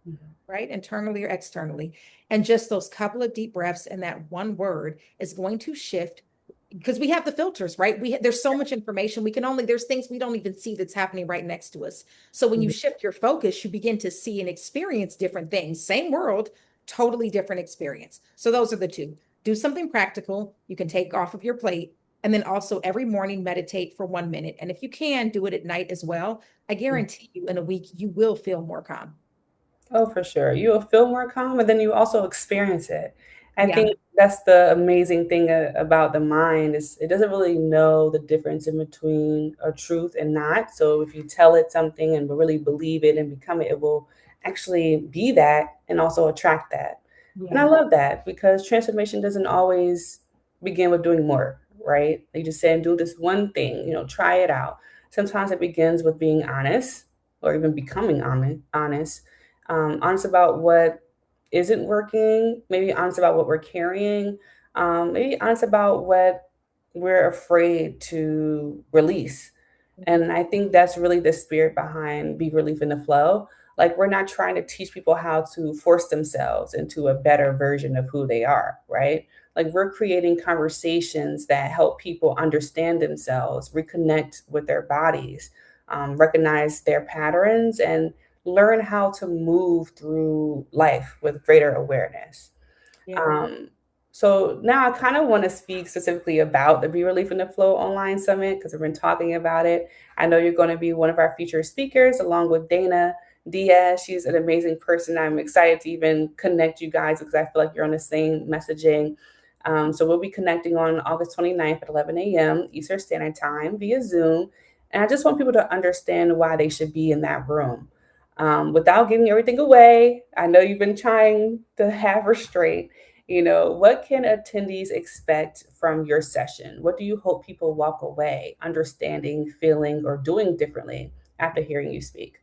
Mhm. right? Internally or externally. And just those couple of deep breaths and that one word is going to shift because we have the filters, right? There's so much information. There's things we don't even see that's happening right next to us. So when you Mhm. shift your focus, you begin to see and experience different things. Same world, totally different experience. So those are the two. Do something practical you can take off of your plate. And then also every morning meditate for 1 minute. And if you can, do it at night as well. I guarantee you in a week, you will feel more calm. Oh, for sure. You will feel more calm, and then you also experience it. I Yeah. think that's the amazing thing about the mind is it doesn't really know the difference in between a truth and not. So if you tell it something and really believe it and become it, it will actually be that and also attract that. And I Yeah. love that because transformation doesn't always begin with doing more, right? They just say, do this one thing, try it out. Sometimes it begins with being honest or even becoming honest about what isn't working, maybe honest about what we're carrying, maybe honest about what we're afraid to release. And I think that's really the spirit behind Be Relief in the Flow. Like, we're not trying to teach people how to force themselves into a better version of who they are, right? Like, we're creating conversations that help people understand themselves, reconnect with their bodies, recognize their patterns, and learn how to move through life with greater awareness. Yeah. Um, so now I kind of want to speak specifically about the Be Relief in the Flow online summit because we've been talking about it. I know you're going to be one of our featured speakers along with Dana Diaz. She's an amazing person. I'm excited to even connect you guys because I feel like you're on the same messaging. So we'll be connecting on August 29th at 11 a.m. Eastern Standard Time via Zoom. And I just want people to understand why they should be in that room. Without giving everything away, I know you've been trying to have restraint. What can attendees expect from your session? What do you hope people walk away understanding, feeling, or doing differently after hearing you speak?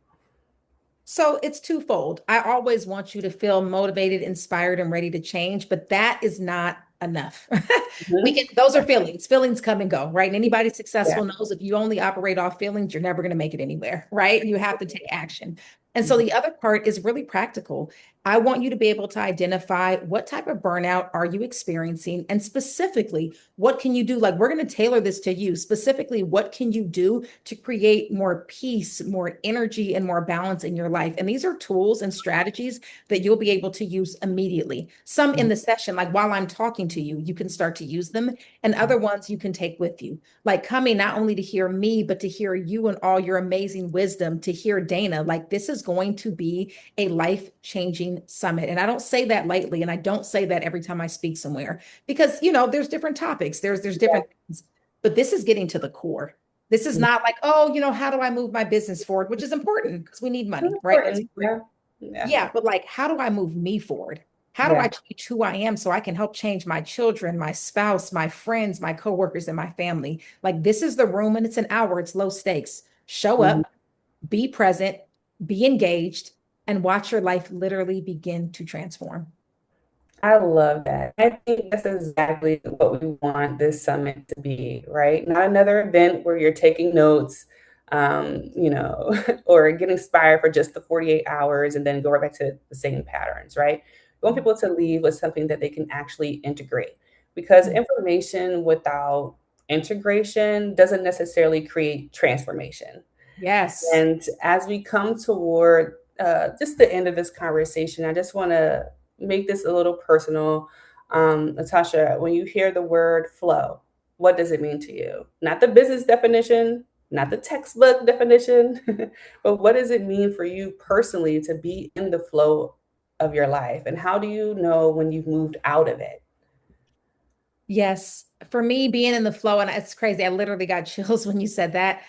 So it's twofold. I always want you to feel motivated, inspired, and ready to change, but that is not enough. Mhm. Those are feelings. Feelings come and go, right? And anybody Yeah. successful knows if you only operate off feelings, you're never going to make it anywhere, right? You have to take action. And so Mhm. the other part is really practical. I want you to be able to identify what type of burnout are you experiencing and specifically what can you do? Like we're going to tailor this to you. Specifically, what can you do to create more peace, more energy, and more balance in your life? And these are tools and strategies that you'll be able to use immediately. Some in the session, like while I'm talking to you, you can start to use them, and other ones you can take with you. Like coming not only to hear me, but to hear you and all your amazing wisdom, to hear Dana. Like this is going to be a life changing summit. And I don't say that lightly, and I don't say that every time I speak somewhere because, there's different topics, there's different things, but this is getting to the core. This is Mhm. not like, oh, how do I move my business forward, which is important because we need money, right? That's Important. important. Yeah. Yeah. Yeah, but like, how do I move me forward? How do Yeah. I change who I am so I can help change my children, my spouse, my friends, my coworkers, and my family? Like, this is the room and it's an hour, it's low stakes. Show Mhm. up, be present, be engaged, and watch your life literally begin to transform. I love that. I think that's exactly what we want this summit to be, right? Not another event where you're taking notes, you know, or get inspired for just the 48 hours and then go right back to the same patterns, right? We want people to leave with something that they can actually integrate because information without integration doesn't necessarily create transformation. Yes. And as we come toward just the end of this conversation, I just want to make this a little personal. Natasha, when you hear the word flow, what does it mean to you? Not the business definition, not the textbook definition, but what does it mean for you personally to be in the flow of your life? And how do you know when you've moved out of it? Yes, for me, being in the flow, and it's crazy. I literally got chills when you said that.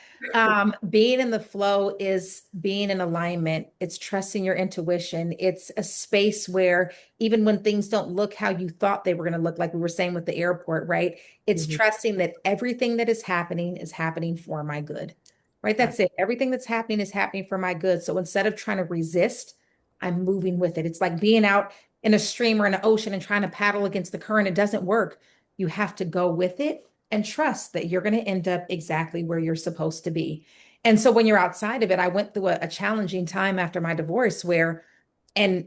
Being in the flow is being in alignment. It's trusting your intuition. It's a space where even when things don't look how you thought they were going to look, like we were saying with the airport, right? It's Mhm. trusting that everything that is happening for my good, right? That's it. Everything that's happening is happening for my good. So instead of trying to resist, I'm moving with it. It's like being out in a stream or in an ocean and trying to paddle against the current. It doesn't work. You have to go with it and trust that you're going to end up exactly where you're supposed to be. And so when you're outside of it, I went through a challenging time after my divorce where,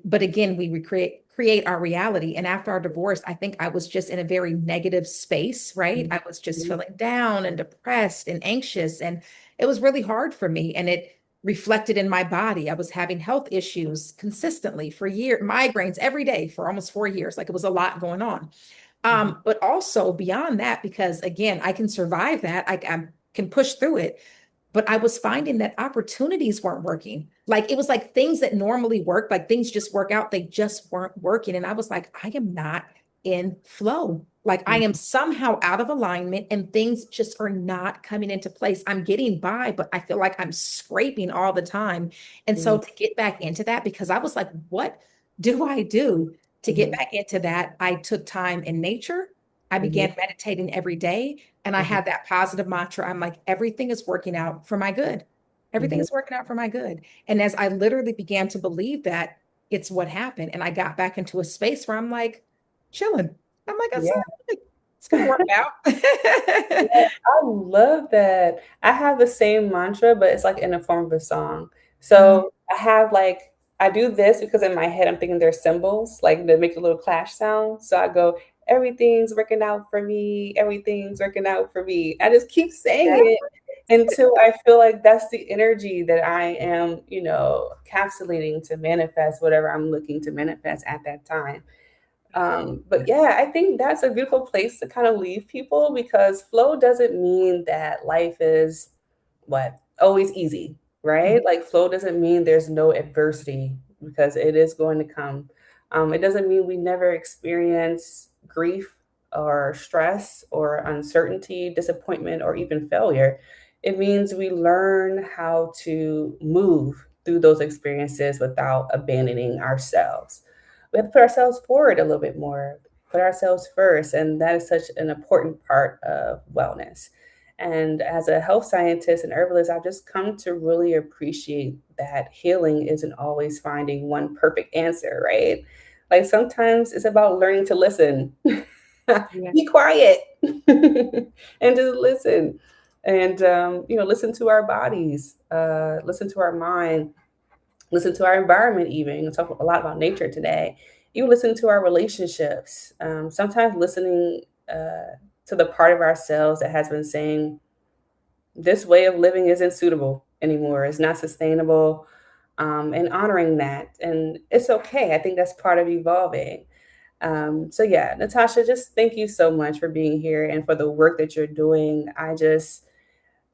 but again, we create our reality. And after our divorce, I think I was just in a very negative space, right? I was just Mhm. feeling down and depressed and anxious. And it was really hard for me. And it reflected in my body. I was having health issues consistently for years, migraines every day for almost 4 years. Like it was a lot going on. Mhm. But also beyond that, because again, I can survive that. I can push through it. But I was finding that opportunities weren't working. Like it was like things that normally work, like things just work out, they just weren't working. And I was like, I am not in flow. Like I am somehow out of alignment and things just are not coming into place. I'm getting by, but I feel like I'm scraping all the time. And so Mhm. to get back into that, because I was like, what do I do to get Mhm. back into that? I took time in nature. I Mhm. began meditating every day. And I Mhm. had that positive mantra. I'm like, everything is working out for my good. Everything Mhm. is working out for my good. And as I literally began to believe that, it's what happened. And I got back into a space where I'm like, chilling. I'm like, Yeah. it's going to work out. Yeah, I love that. I have the same mantra, but it's like in the form of a song. So I have like I do this because in my head I'm thinking they're symbols, like they make a little clash sound. So I go, everything's working out for me, everything's working out for me. I just keep saying Yes. it until I feel like that's the energy that I am, capsulating to manifest whatever I'm looking to manifest at that time. But yeah, I think that's a beautiful place to kind of leave people because flow doesn't mean that life is what always easy, right? Like flow doesn't mean there's no adversity because it is going to come. It doesn't mean we never experience grief or stress or uncertainty, disappointment, or even failure. It means we learn how to move through those experiences without abandoning ourselves. We have to put ourselves forward a little bit more, put ourselves first. And that is such an important part of wellness. And as a health scientist and herbalist, I've just come to really appreciate that healing isn't always finding one perfect answer, right? Like sometimes it's about learning to listen, Yeah. be quiet, and just listen. And, listen to our bodies, listen to our mind, listen to our environment even. We talk a lot about nature today. You listen to our relationships. Sometimes listening to the part of ourselves that has been saying, this way of living isn't suitable anymore, it's not sustainable, and honoring that. And it's okay. I think that's part of evolving. So yeah, Natasha, just thank you so much for being here and for the work that you're doing.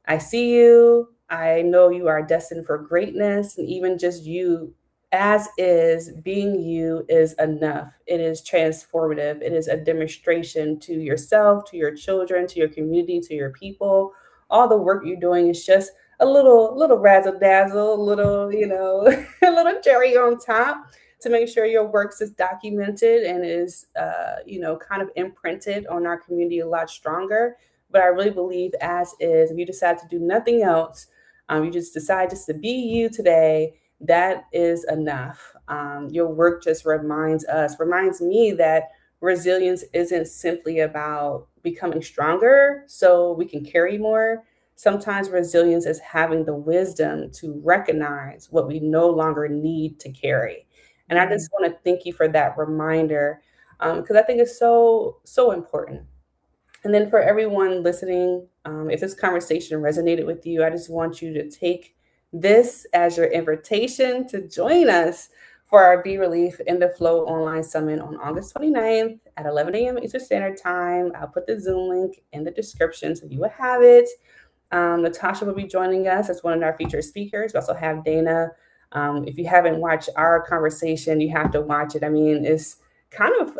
I see you. I know you are destined for greatness, and even just you as is, being you is enough. It is transformative. It is a demonstration to yourself, to your children, to your community, to your people. All the work you're doing is just a little razzle dazzle, a little, a little cherry on top to make sure your works is documented and is, kind of imprinted on our community a lot stronger. But I really believe, as is, if you decide to do nothing else, you just decide just to be you today, that is enough. Your work just reminds me that resilience isn't simply about becoming stronger so we can carry more. Sometimes resilience is having the wisdom to recognize what we no longer need to carry. And I Mm. just want to thank you for that reminder, because I think it's so, so important. And then for everyone listening, if this conversation resonated with you, I just want you to take this as your invitation to join us for our Be Relief in the Flow online summit on August 29th at 11 a.m. Eastern Standard Time. I'll put the Zoom link in the description so you will have it. Natasha will be joining us as one of our featured speakers. We also have Dana. If you haven't watched our conversation, you have to watch it. I mean, it's kind of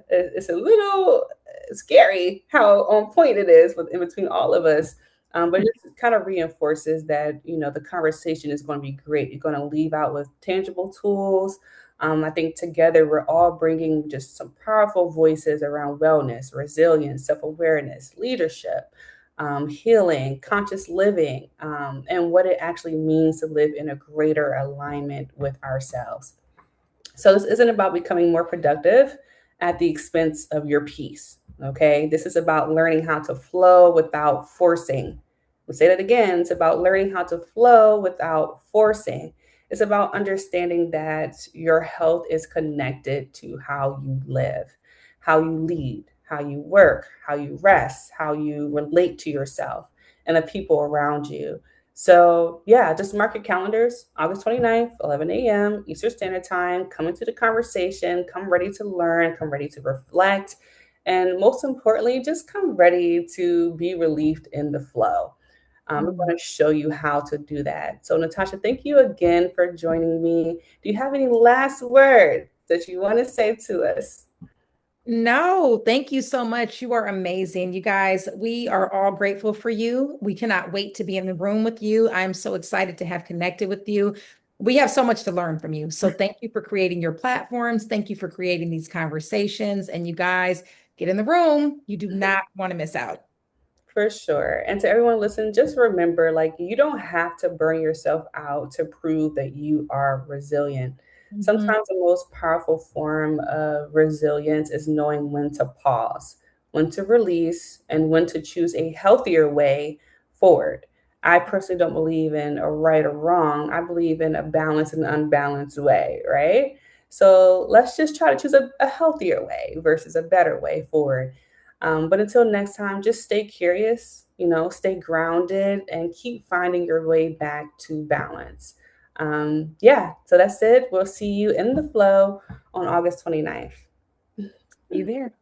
it's a little scary how on point it is in between all of us. But it just kind of reinforces that the conversation is going to be great. You're going to leave out with tangible tools. I think together we're all bringing just some powerful voices around wellness, resilience, self awareness, leadership, healing, conscious living, and what it actually means to live in a greater alignment with ourselves. So this isn't about becoming more productive at the expense of your peace. Okay. This is about learning how to flow without forcing. We'll say that again. It's about learning how to flow without forcing. It's about understanding that your health is connected to how you live, how you lead, how you work, how you rest, how you relate to yourself and the people around you. So, yeah, just mark your calendars, August 29th, 11 a.m. Eastern Standard Time. Come into the conversation, come ready to learn, come ready to reflect, and most importantly, just come ready to be relieved in the flow. We're Mm. going to show you how to do that. So, Natasha, thank you again for joining me. Do you have any last words that you want to say to us? No, thank you so much. You are amazing. You guys, we are all grateful for you. We cannot wait to be in the room with you. I'm so excited to have connected with you. We have so much to learn from you. So thank you for creating your platforms. Thank you for creating these conversations. And you guys, get in the room. You do not want to miss out. For sure. And to everyone listening, just remember like you don't have to burn yourself out to prove that you are resilient. Mhm. Sometimes the most powerful form of resilience is knowing when to pause, when to release, and when to choose a healthier way forward. I personally don't believe in a right or wrong. I believe in a balanced and unbalanced way, right? So let's just try to choose a healthier way versus a better way forward. But until next time, just stay curious, stay grounded and keep finding your way back to balance. Yeah, so that's it. We'll see you in the flow on August 29th. Be there.